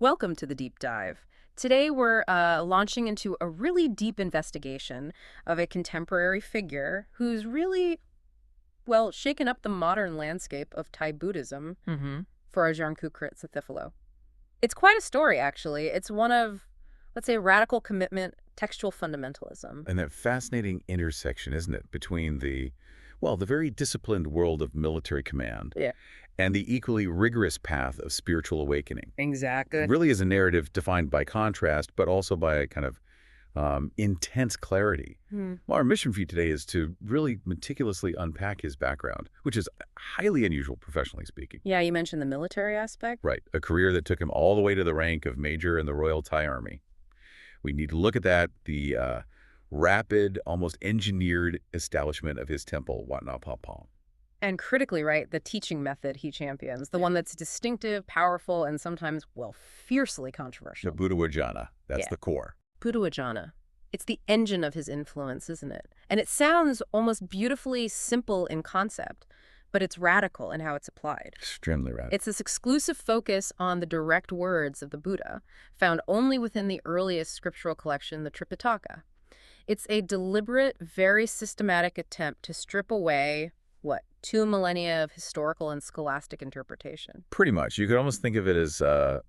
Welcome to the deep dive. Today we're launching into a really deep investigation of a contemporary figure who's really, well, shaken up the modern landscape of Thai Buddhism for Ajahn Kukrit Sathifalo. It's quite a story, actually. It's one of, let's say, radical commitment, textual fundamentalism. And that fascinating intersection, isn't it, between the very disciplined world of military command Yeah, and the equally rigorous path of spiritual awakening. exactly. It really is a narrative defined by contrast, but also by a kind of intense clarity. Well, our mission for you today is to really meticulously unpack his background, which is highly unusual professionally speaking. Yeah, you mentioned the military aspect. Right, a career that took him all the way to the rank of major in the Royal Thai Army. We need to look at that, the rapid, almost engineered establishment of his temple, Wat Nong Pah Pong. And critically, right, the teaching method he champions, the one that's distinctive, powerful, and sometimes, well, fiercely The controversial. Buddhawajana, that's Yeah. the core. Buddhawajana. It's the engine of his influence, isn't it? And it sounds almost beautifully simple in concept, but it's radical in how it's applied. Extremely radical. It's this exclusive focus on the direct words of the Buddha, found only within the earliest scriptural collection, the Tripitaka. It's a deliberate, very systematic attempt to strip away, 2 millennia of historical and scholastic interpretation. Pretty much. You could almost think of it as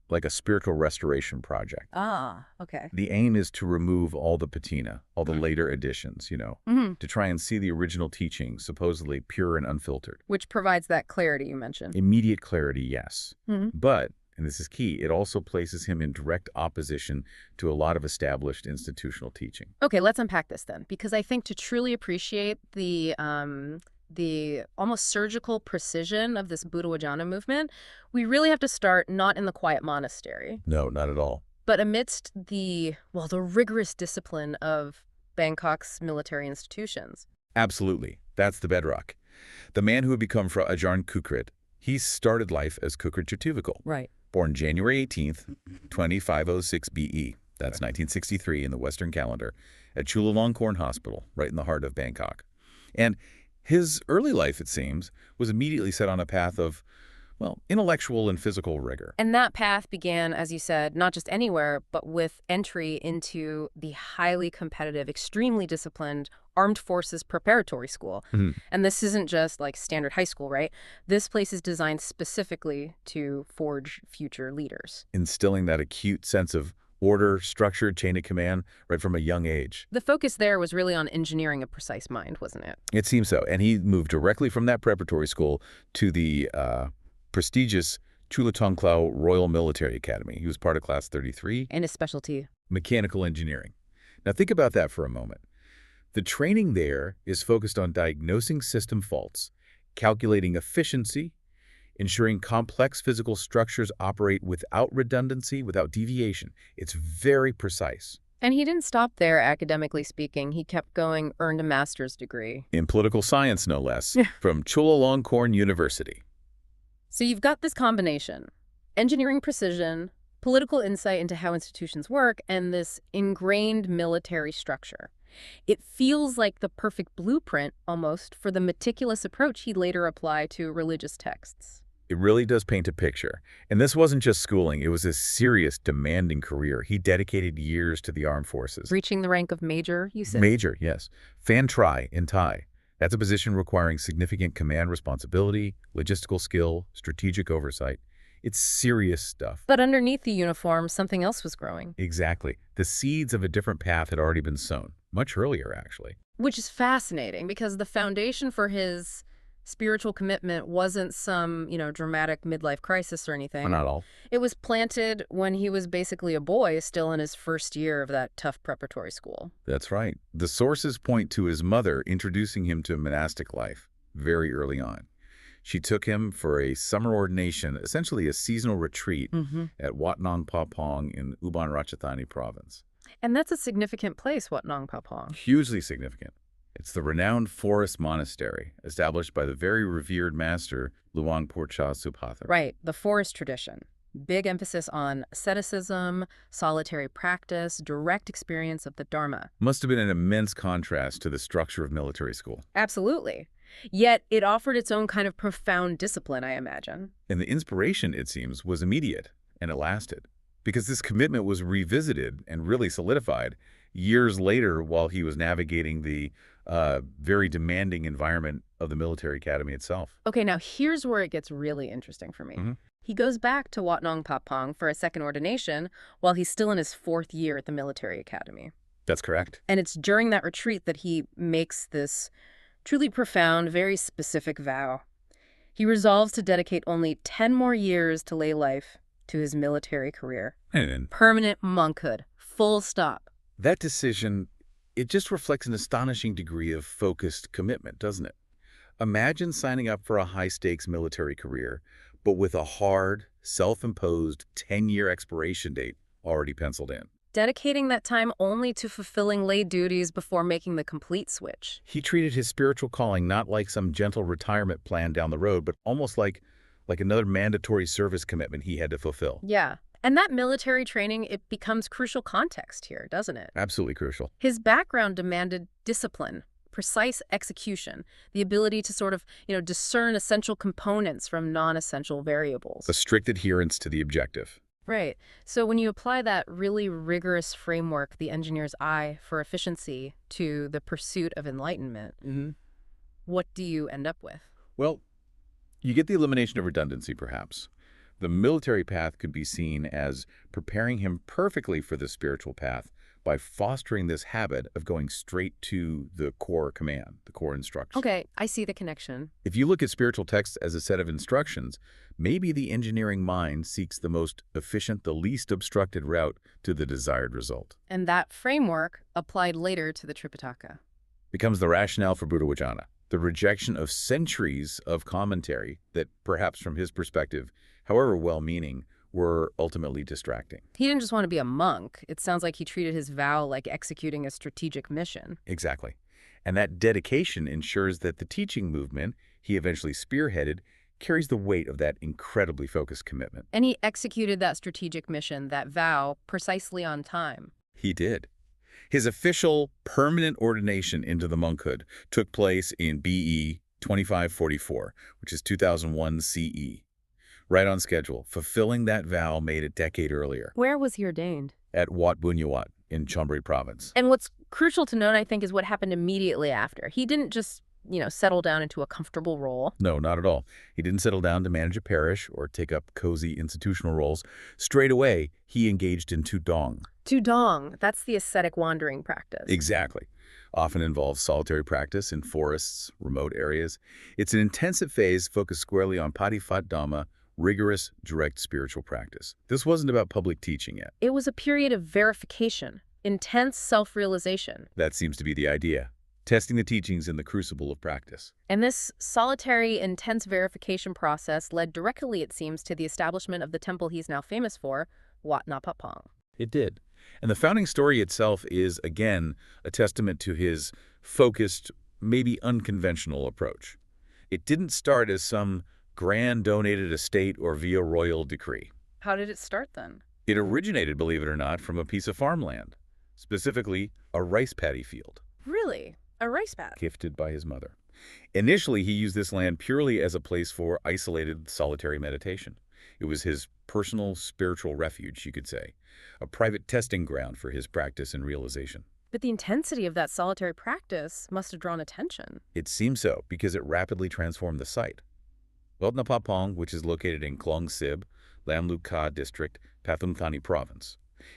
like a spiritual restoration project. Ah, okay. The aim is to remove all the patina, all the later additions, to try and see the original teaching, supposedly pure and unfiltered. Which provides that clarity you mentioned. Immediate clarity, yes. Mhm. But, and this is key, it also places him in direct opposition to a lot of established institutional teaching. Okay, let's unpack this then, because I think to truly appreciate the almost surgical precision of this Buddhawajana movement, we really have to start not in the quiet monastery, No, not at all. but amidst the rigorous discipline of Bangkok's military institutions. Absolutely. That's the bedrock. The man who would become Fra Ajahn Kukrit, he started life as Kukrit Chittuvakul, Right. born January 18th, 2506 BE. That's 1963 in the Western calendar, at Chulalongkorn Hospital, right in the heart of Bangkok. And his early life, it seems, was immediately set on a path of, intellectual and physical rigor. And that path began, as you said, not just anywhere, but with entry into the highly competitive, extremely disciplined Armed Forces Preparatory School. And this isn't just like standard high school, right? This place is designed specifically to forge future leaders. Instilling that acute sense of order, structured chain of command right from a young age. The focus there was really on engineering a precise mind, wasn't it? It seems so. And he moved directly from that preparatory school to the prestigious Chulalongkorn Royal Military Academy. He was part of Class 33. And his specialty. Mechanical engineering. Now think about that for a moment. The training there is focused on diagnosing system faults, calculating efficiency, ensuring complex physical structures operate without redundancy, without deviation. It's very precise. And he didn't stop there, academically speaking. He kept going, earned a master's degree. In political science, no less, from Chulalongkorn University. So you've got this combination: engineering precision, political insight into how institutions work, and this ingrained military structure. It feels like the perfect blueprint, almost, for the meticulous approach he'd later apply to religious texts. It really does paint a picture. And this wasn't just schooling. It was a serious, demanding career. He dedicated years to the armed forces. Reaching the rank of major, you said? Major, yes. Fan Tri in Thai. That's a position requiring significant command responsibility, logistical skill, strategic oversight. It's serious stuff. But underneath the uniform, something else was growing. Exactly. The seeds of a different path had already been sown, much earlier, actually. Which is fascinating, because the foundation for his spiritual commitment wasn't some, dramatic midlife crisis or anything. Not all. It was planted when he was basically a boy, still in his first year of that tough preparatory school. That's right. The sources point to his mother introducing him to monastic life very early on. She took him for a summer ordination, essentially a seasonal retreat at Wat Nong Pah Pong in Ubon Ratchathani province. And that's a significant place, Wat Nong Pah Pong. Hugely significant. It's the renowned forest monastery established by the very revered master Luang Porcha Subhatha. Right, the forest tradition. Big emphasis on asceticism, solitary practice, direct experience of the Dharma. Must have been an immense contrast to the structure of military school. Absolutely. Yet it offered its own kind of profound discipline, I imagine. And the inspiration, it seems, was immediate, and it lasted. because this commitment was revisited and really solidified years later while he was navigating the very demanding environment of the military academy itself. Okay, now here's where it gets really interesting for me. Hmm. He goes back to Wat Nong Papong for a second ordination while he's still in his 4th year at the military academy. That's correct. And it's during that retreat that he makes this truly profound, very specific vow. He resolves to dedicate only 10 more years to lay life to his military career. And Permanent monkhood. Full stop. that decision, it just reflects an astonishing degree of focused commitment, doesn't it? Imagine signing up for a high-stakes military career, but with a hard, self-imposed 10-year expiration date already penciled in. Dedicating that time only to fulfilling lay duties before making the complete switch. He treated his spiritual calling not like some gentle retirement plan down the road, but almost like another mandatory service commitment he had to fulfill. Yeah. And that military training, it becomes crucial context here, doesn't it? Absolutely crucial. His background demanded discipline, precise execution, the ability to sort of, discern essential components from non-essential variables. A strict adherence to the objective. Right. So when you apply that really rigorous framework, the engineer's eye for efficiency, to the pursuit of enlightenment, what do you end up with? Well, you get the elimination of redundancy, perhaps. The military path could be seen as preparing him perfectly for the spiritual path by fostering this habit of going straight to the core command, the core instruction. Okay, I see the connection. If you look at spiritual texts as a set of instructions, maybe the engineering mind seeks the most efficient, the least obstructed route to the desired result. And that framework, applied later to the Tripitaka. Becomes the rationale for Buddhawajana, the rejection of centuries of commentary that, perhaps from his perspective, however well-meaning, were ultimately distracting. He didn't just want to be a monk. It sounds like he treated his vow like executing a strategic mission. Exactly. And that dedication ensures that the teaching movement he eventually spearheaded carries the weight of that incredibly focused commitment. And he executed that strategic mission, that vow, precisely on time. He did. His official permanent ordination into the monkhood took place in BE 2544, which is 2001 CE. Right on schedule, fulfilling that vow made a decade earlier. Where was he ordained? At Wat Bunyawat in Chonburi Province. And what's crucial to note, I think, is what happened immediately after. He didn't just, settle down into a comfortable role. No, not at all. He didn't settle down to manage a parish or take up cozy institutional roles. Straight away, he engaged in Tudong. Tudong, that's the ascetic wandering practice. Exactly. Often involves solitary practice in forests, remote areas. It's an intensive phase focused squarely on Padifat Dhamma, rigorous, direct spiritual practice. This wasn't about public teaching yet. It was a period of verification, intense self-realization. That seems to be the idea. Testing the teachings in the crucible of practice. And this solitary, intense verification process led directly, it seems, to the establishment of the temple he's now famous for, Wat Na Papong. It did. And the founding story itself is, again, a testament to his focused, maybe unconventional approach. It didn't start as some grand donated estate or via royal decree. How did it start then? It originated, believe it or not, from a piece of farmland, specifically a rice paddy field. Really? A rice paddy? Gifted by his mother. Initially, he used this land purely as a place for isolated, solitary meditation. It was his personal spiritual refuge, you could say, a private testing ground for his practice and realization. But the intensity of that solitary practice must have drawn attention. It seems so, because it rapidly transformed the site. Wat Na Papong, which is located in Klong Sib, Lam Lu Ka District, Pathum Thani Province.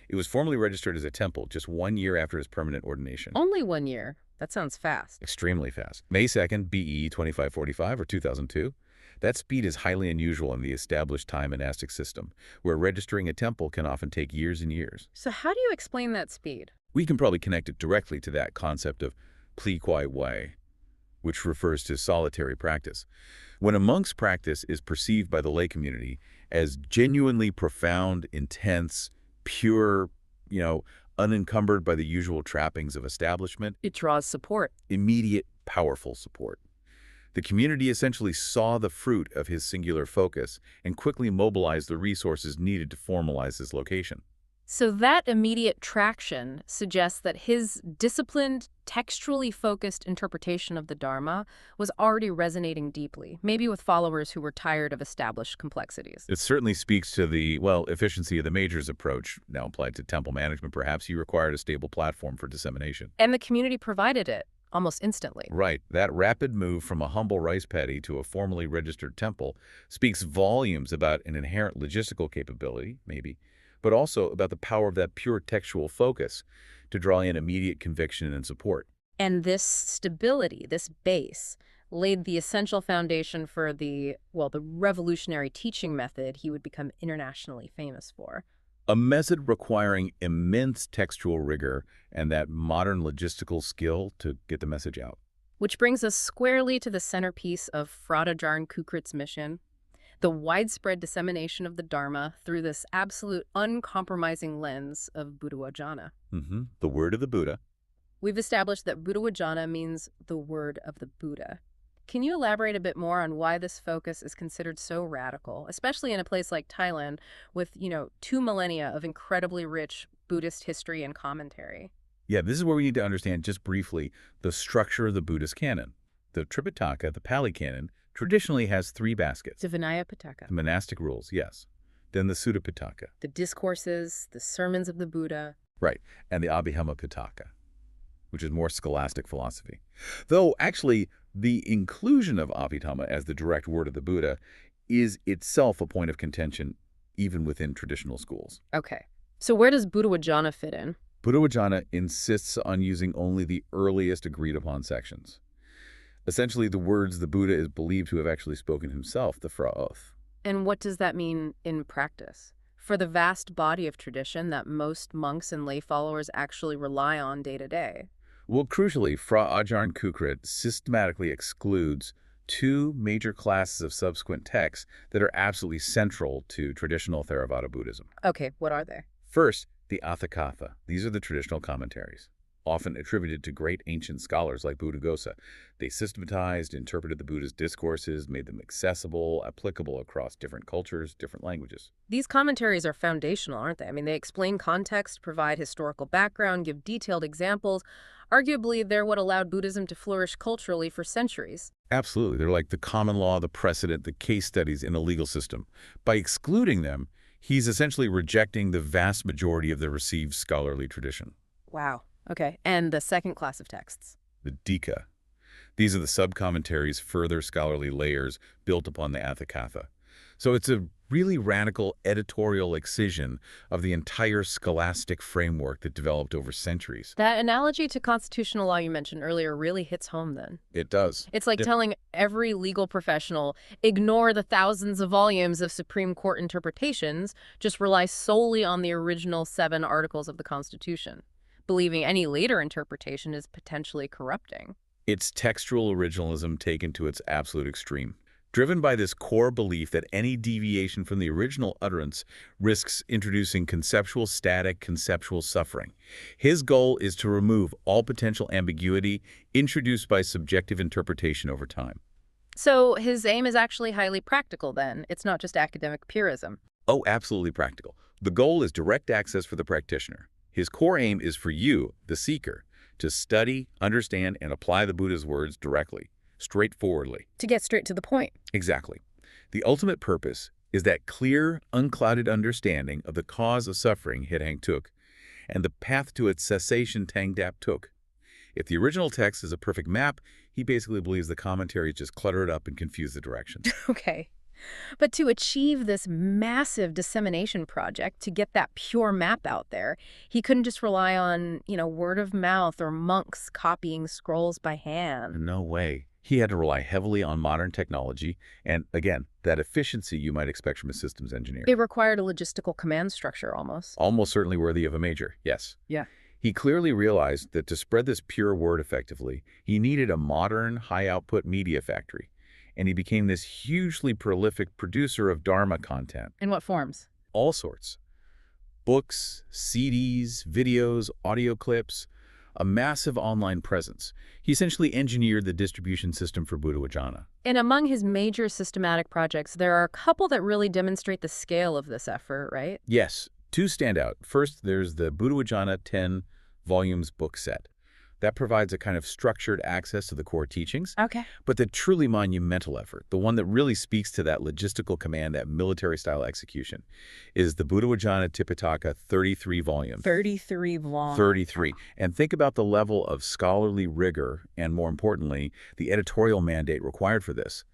It was formally registered as a temple just 1 year after his permanent ordination. Only 1 year. That sounds fast. Extremely fast. May 2nd, BE 2545 or 2002. That speed is highly unusual in the established Thai monastic system, where registering a temple can often take years and years. So how do you explain that speed? We can probably connect it directly to that concept of pli kwai wai, which refers to solitary practice. When a monk's practice is perceived by the lay community as genuinely profound, intense, pure, unencumbered by the usual trappings of establishment, It draws support. immediate, powerful support. The community essentially saw the fruit of his singular focus and quickly mobilized the resources needed to formalize his location. So that immediate traction suggests that his disciplined, textually focused interpretation of the Dharma was already resonating deeply, maybe with followers who were tired of established complexities. It certainly speaks to the, well, efficiency of the majors approach, now applied to temple management. Perhaps you required a stable platform for dissemination. And the community provided it almost instantly. Right. That rapid move from a humble rice paddy to a formally registered temple speaks volumes about an inherent logistical capability, maybe, but also about the power of that pure textual focus to draw in immediate conviction and support. And this stability, this base, laid the essential foundation for the revolutionary teaching method he would become internationally famous for. A method requiring immense textual rigor and that modern logistical skill to get the message out. Which brings us squarely to the centerpiece of Ajahn Kukrit's mission, the widespread dissemination of the Dharma through this absolute uncompromising lens of Buddhawajana. The word of the Buddha. We've established that Buddhawajana means the word of the Buddha. Can you elaborate a bit more on why this focus is considered so radical, especially in a place like Thailand with, 2 millennia of incredibly rich Buddhist history and commentary? Yeah, this is where we need to understand just briefly the structure of the Buddhist canon. The Tripitaka, the Pali Canon, traditionally has 3 baskets. The Vinaya Pitaka. The monastic rules, yes. Then the Sutta Pitaka. The discourses, the sermons of the Buddha. Right, and the Abhidhamma Pitaka, which is more scholastic philosophy. Though, actually, the inclusion of Abhidhamma as the direct word of the Buddha is itself a point of contention, even within traditional schools. Okay. So where does Buddhawajana fit in? Buddhawajana insists on using only the earliest agreed-upon sections. Essentially, the words the Buddha is believed to have actually spoken himself, the Phra Oath. And what does that mean in practice? For the vast body of tradition that most monks and lay followers actually rely on day to day. Well, crucially, Phra Ajahn Kukrit systematically excludes 2 major classes of subsequent texts that are absolutely central to traditional Theravada Buddhism. Okay, what are they? First, the Atthakatha. These are the traditional commentaries, often attributed to great ancient scholars like Buddhaghosa. They systematized, interpreted the Buddha's discourses, made them accessible, applicable across different cultures, different languages. These commentaries are foundational, aren't they? I mean, they explain context, provide historical background, give detailed examples. Arguably, they're what allowed Buddhism to flourish culturally for centuries. Absolutely. They're like the common law, the precedent, the case studies in a legal system. By excluding them, he's essentially rejecting the vast majority of the received scholarly tradition. Wow. Okay. And the second class of texts? The Dika. These are the sub-commentaries, further scholarly layers built upon the Atthakatha. So it's a really radical editorial excision of the entire scholastic framework that developed over centuries. That analogy to constitutional law you mentioned earlier really hits home then. It does. It's like telling every legal professional, ignore the thousands of volumes of Supreme Court interpretations, just rely solely on the original 7 articles of the Constitution, believing any later interpretation is potentially corrupting. It's textual originalism taken to its absolute extreme. Driven by this core belief that any deviation from the original utterance risks introducing conceptual static, conceptual suffering. His goal is to remove all potential ambiguity introduced by subjective interpretation over time. So his aim is actually highly practical then. It's not just academic purism. Oh, absolutely practical. The goal is direct access for the practitioner. His core aim is for you, the seeker, to study, understand, and apply the Buddha's words directly, straightforwardly. To get straight to the point. Exactly. The ultimate purpose is that clear, unclouded understanding of the cause of suffering Hidhang took and the path to its cessation Tangdap took. If the original text is a perfect map, he basically believes the commentaries just clutter it up and confuse the directions. Okay. But to achieve this massive dissemination project, to get that pure map out there, he couldn't just rely on, word of mouth or monks copying scrolls by hand. No way. He had to rely heavily on modern technology and, again, that efficiency you might expect from a systems engineer. It required a logistical command structure almost. Almost certainly worthy of a major, yes. Yeah. He clearly realized that to spread this pure word effectively, he needed a modern, high-output media factory. And he became this hugely prolific producer of Dharma content. In what forms? All sorts. Books, CDs, videos, audio clips, a massive online presence. He essentially engineered the distribution system for Buddhawajana. And among his major systematic projects, there are a couple that really demonstrate the scale of this effort, right? Yes. Two stand out. First, there's the Buddhawajana 10 volumes book set. That provides a kind of structured access to the core teachings. Okay. But the truly monumental effort, the one that really speaks to that logistical command, that military-style execution, is the Buddhawajana Tipitaka 33 volumes. 33 volumes. 33. And think about the level of scholarly rigor and, more importantly, the editorial mandate required for this.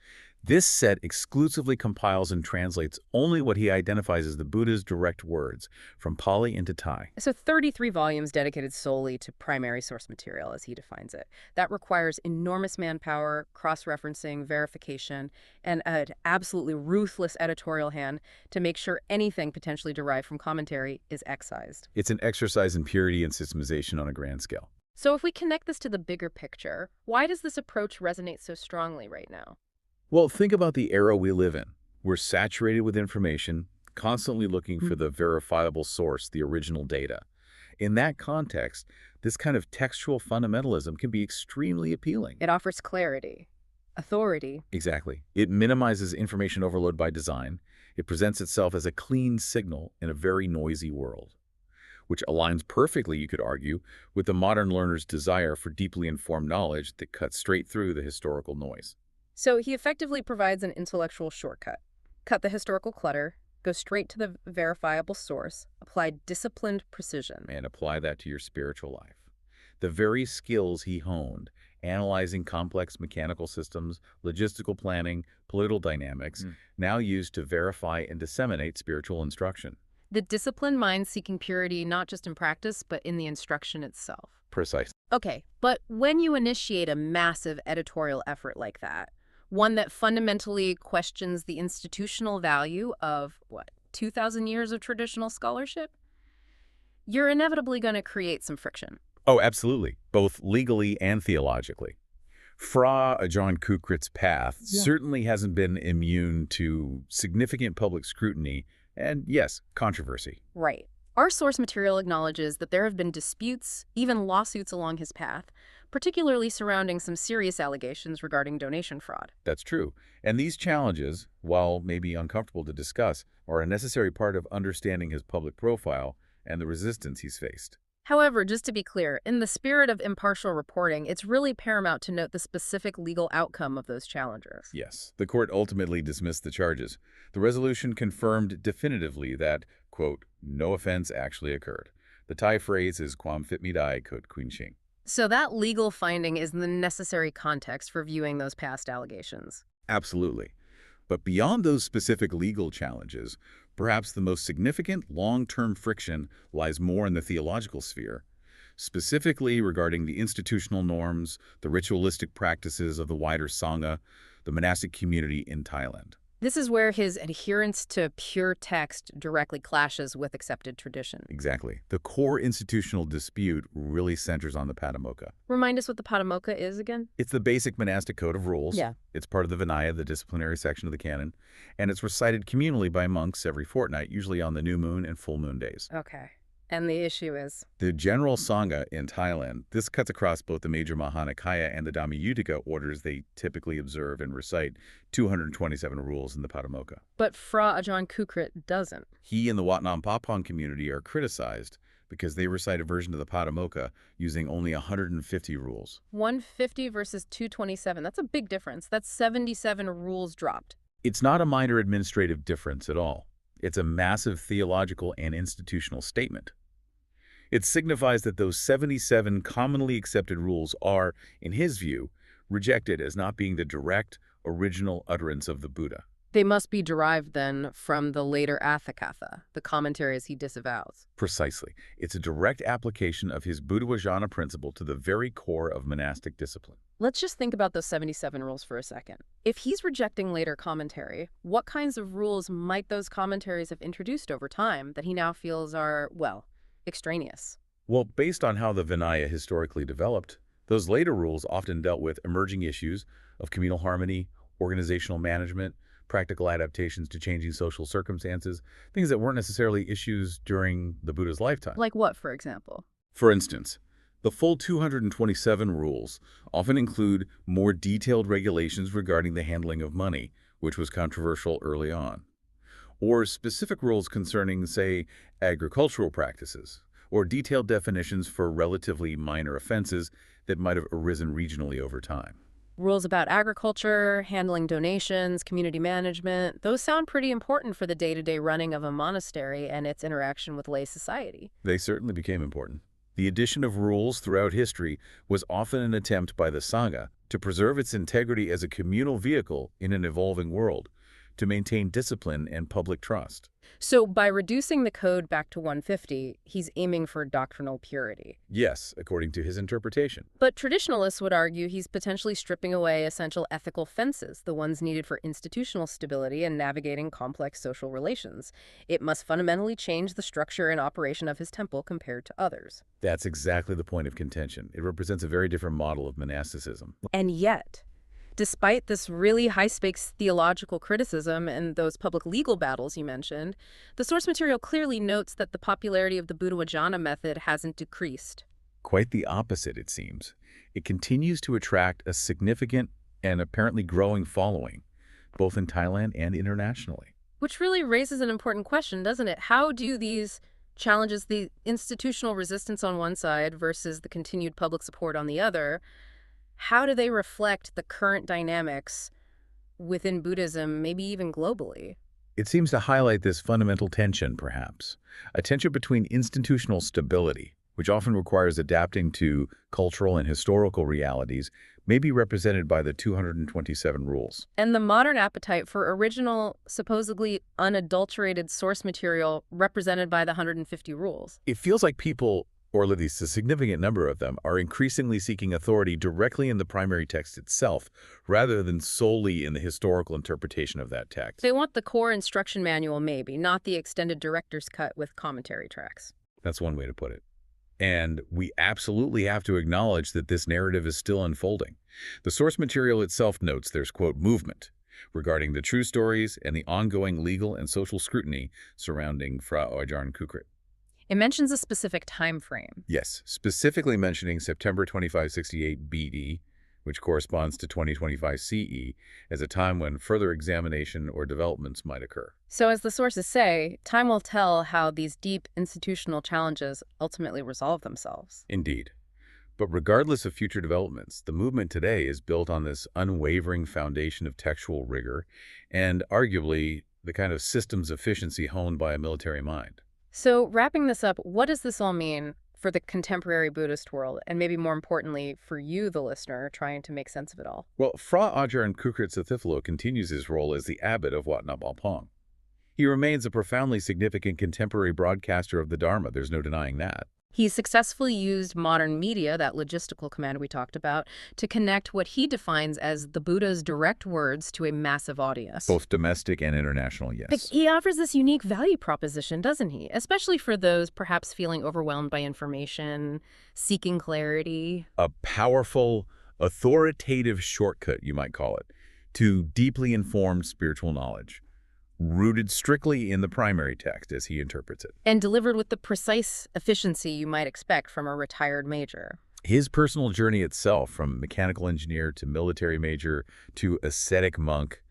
This set exclusively compiles and translates only what he identifies as the Buddha's direct words, from Pali into Thai. So 33 volumes dedicated solely to primary source material, as he defines it. That requires enormous manpower, cross-referencing, verification, and an absolutely ruthless editorial hand to make sure anything potentially derived from commentary is excised. It's an exercise in purity and systemization on a grand scale. So if we connect this to the bigger picture, why does this approach resonate so strongly right now? Well, think about the era we live in. We're saturated with information, constantly looking for the verifiable source, the original data. In that context, this kind of textual fundamentalism can be extremely appealing. It offers clarity, authority. Exactly. It minimizes information overload by design. It presents itself as a clean signal in a very noisy world, which aligns perfectly, you could argue, with the modern learner's desire for deeply informed knowledge that cuts straight through the historical noise. So he effectively provides an intellectual shortcut. Cut the historical clutter, go straight to the verifiable source, apply disciplined precision. And apply that to your spiritual life. The very skills he honed, analyzing complex mechanical systems, logistical planning, political dynamics, now used to verify and disseminate spiritual instruction. The disciplined mind seeking purity not just in practice, but in the instruction itself. Precise. Okay, but when you initiate a massive editorial effort like that, one that fundamentally questions the institutional value of, 2,000 years of traditional scholarship, you're inevitably going to create some friction. Oh, absolutely, both legally and theologically. Fra Ajahn Kukrit's path certainly hasn't been immune to significant public scrutiny and, yes, controversy. Right. Our source material acknowledges that there have been disputes, even lawsuits along his path, particularly surrounding some serious allegations regarding donation fraud. That's true. And these challenges, while maybe uncomfortable to discuss, are a necessary part of understanding his public profile and the resistance he's faced. However, just to be clear, in the spirit of impartial reporting, it's really paramount to note the specific legal outcome of those challenges. Yes, the court ultimately dismissed the charges. The resolution confirmed definitively that, quote, no offense actually occurred. The Thai phrase is quam fit mi dai kot kuin ching. So that legal finding is the necessary context for viewing those past allegations. Absolutely. But beyond those specific legal challenges, perhaps the most significant long-term friction lies more in the theological sphere, specifically regarding the institutional norms, the ritualistic practices of the wider Sangha, the monastic community in Thailand. This is where his adherence to pure text directly clashes with accepted tradition. Exactly. The core institutional dispute really centers on the Patimokkha. Remind us what the Patimokkha is again? It's the basic monastic code of rules. Yeah. It's part of the Vinaya, the disciplinary section of the canon, and it's recited communally by monks every fortnight, usually on the new moon and full moon days. Okay. And the issue is? The general Sangha in Thailand, this cuts across both the major Mahanikaya and the Dhammayuttika orders. They typically observe and recite 227 rules in the Patimokkha. But Fra Ajahn Kukrit doesn't. He and the Wat Nam Papong community are criticized because they recite a version of the Patimokkha using only 150 rules. 150 versus 227. That's a big difference. That's 77 rules dropped. It's not a minor administrative difference at all. It's a massive theological and institutional statement. It signifies that those 77 commonly accepted rules are, in his view, rejected as not being the direct, original utterance of the Buddha. They must be derived, then, from the later Atthakatha, the commentaries he disavows. Precisely. It's a direct application of his Buddhawajana principle to the very core of monastic discipline. Let's just think about those 77 rules for a second. If he's rejecting later commentary, what kinds of rules might those commentaries have introduced over time that he now feels are, well, extraneous? Well, based on how the Vinaya historically developed, those later rules often dealt with emerging issues of communal harmony, organizational management, practical adaptations to changing social circumstances, things that weren't necessarily issues during the Buddha's lifetime. Like what, for example? For instance, the full 227 rules often include more detailed regulations regarding the handling of money, which was controversial early on, or specific rules concerning, say, agricultural practices, or detailed definitions for relatively minor offenses that might have arisen regionally over time. Rules about agriculture, handling donations, community management, those sound pretty important for the day-to-day running of a monastery and its interaction with lay society. They certainly became important. The addition of rules throughout history was often an attempt by the Sangha to preserve its integrity as a communal vehicle in an evolving world, to maintain discipline and public trust. So by reducing the code back to 150, he's aiming for doctrinal purity. Yes, according to his interpretation. But traditionalists would argue he's potentially stripping away essential ethical fences, the ones needed for institutional stability and navigating complex social relations. It must fundamentally change the structure and operation of his temple compared to others. That's exactly the point of contention. It represents a very different model of monasticism. And yet, despite this really high-stakes theological criticism and those public legal battles you mentioned, the source material clearly notes that the popularity of the Buddhawajana method hasn't decreased. Quite the opposite, it seems. It continues to attract a significant and apparently growing following, both in Thailand and internationally. Which really raises an important question, doesn't it? How do these challenges, the institutional resistance on one side versus the continued public support on the other, how do they reflect the current dynamics within Buddhism, maybe even globally? It seems to highlight this fundamental tension, perhaps. A tension between institutional stability, which often requires adapting to cultural and historical realities, may be represented by the 227 rules. And the modern appetite for original, supposedly unadulterated source material represented by the 150 rules. It feels like people, or at least a significant number of them, are increasingly seeking authority directly in the primary text itself, rather than solely in the historical interpretation of that text. They want the core instruction manual, maybe, not the extended director's cut with commentary tracks. That's one way to put it. And we absolutely have to acknowledge that this narrative is still unfolding. The source material itself notes there's, quote, movement regarding the true stories and the ongoing legal and social scrutiny surrounding Fra Ajahn Kukrit. It mentions a specific time frame. Yes, specifically mentioning September 2568 BD, which corresponds to 2025 CE, as a time when further examination or developments might occur. So as the sources say, time will tell how these deep institutional challenges ultimately resolve themselves. Indeed. But regardless of future developments, the movement today is built on this unwavering foundation of textual rigor and, arguably, the kind of systems efficiency honed by a military mind. So wrapping this up, what does this all mean for the contemporary Buddhist world, and maybe more importantly, for you, the listener, trying to make sense of it all? Well, Fra Ajahn Kukrit Sathifalo continues his role as the abbot of Wat Nap Alpong. He remains a profoundly significant contemporary broadcaster of the Dharma, there's no denying that. He's successfully used modern media, that logistical command we talked about, to connect what he defines as the Buddha's direct words to a massive audience. Both domestic and international, But yes. he offers this unique value proposition, doesn't he? Especially for those perhaps feeling overwhelmed by information, seeking clarity. A powerful, authoritative shortcut, you might call it, to deeply informed spiritual knowledge, rooted strictly in the primary text as he interprets it. And delivered with the precise efficiency you might expect from a retired major. His personal journey itself, from mechanical engineer to military major to ascetic monk,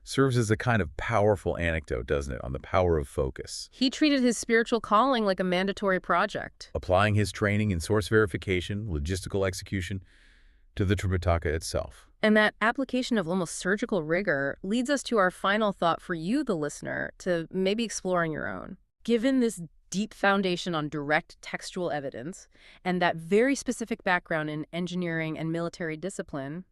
serves as a kind of powerful anecdote, doesn't it, on the power of focus. He treated his spiritual calling like a mandatory project. Applying his training in source verification, logistical execution, to the Tripitaka itself. And that application of almost surgical rigor leads us to our final thought for you, the listener, to maybe explore on your own. Given this deep foundation on direct textual evidence and that very specific background in engineering and military discipline,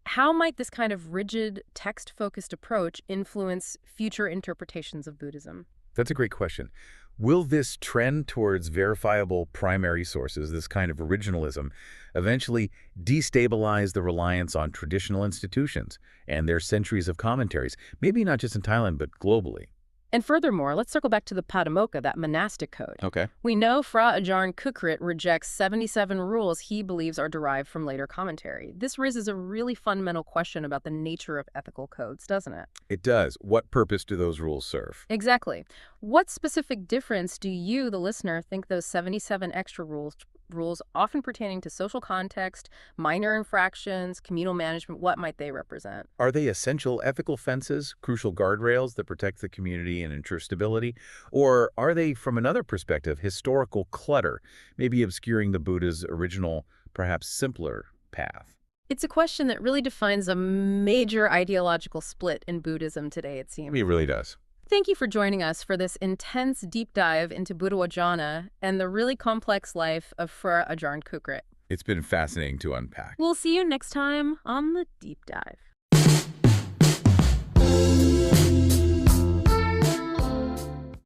how might this kind of rigid, text-focused approach influence future interpretations of Buddhism? That's a great question. Will this trend towards verifiable primary sources, this kind of originalism, eventually destabilize the reliance on traditional institutions and their centuries of commentaries, maybe not just in Thailand, but globally? And furthermore, let's circle back to the Patimokkha, that monastic code. Okay. We know Fra Ajahn Kukrit rejects 77 rules he believes are derived from later commentary. This raises a really fundamental question about the nature of ethical codes, doesn't it? It does. What purpose do those rules serve? Exactly. What specific difference do you, the listener, think those 77 extra rules rules often pertaining to social context, minor infractions, communal management. What might they represent? Are they essential ethical fences, crucial guardrails that protect the community and ensure stability? Or are they, from another perspective, historical clutter, maybe obscuring the Buddha's original, perhaps simpler path? It's a question that really defines a major ideological split in Buddhism today, it seems. It really does. Thank you for joining us for this intense deep dive into Buddhawajana and the really complex life of Ajahn Kukrit. It's been fascinating to unpack. We'll see you next time on the Deep Dive.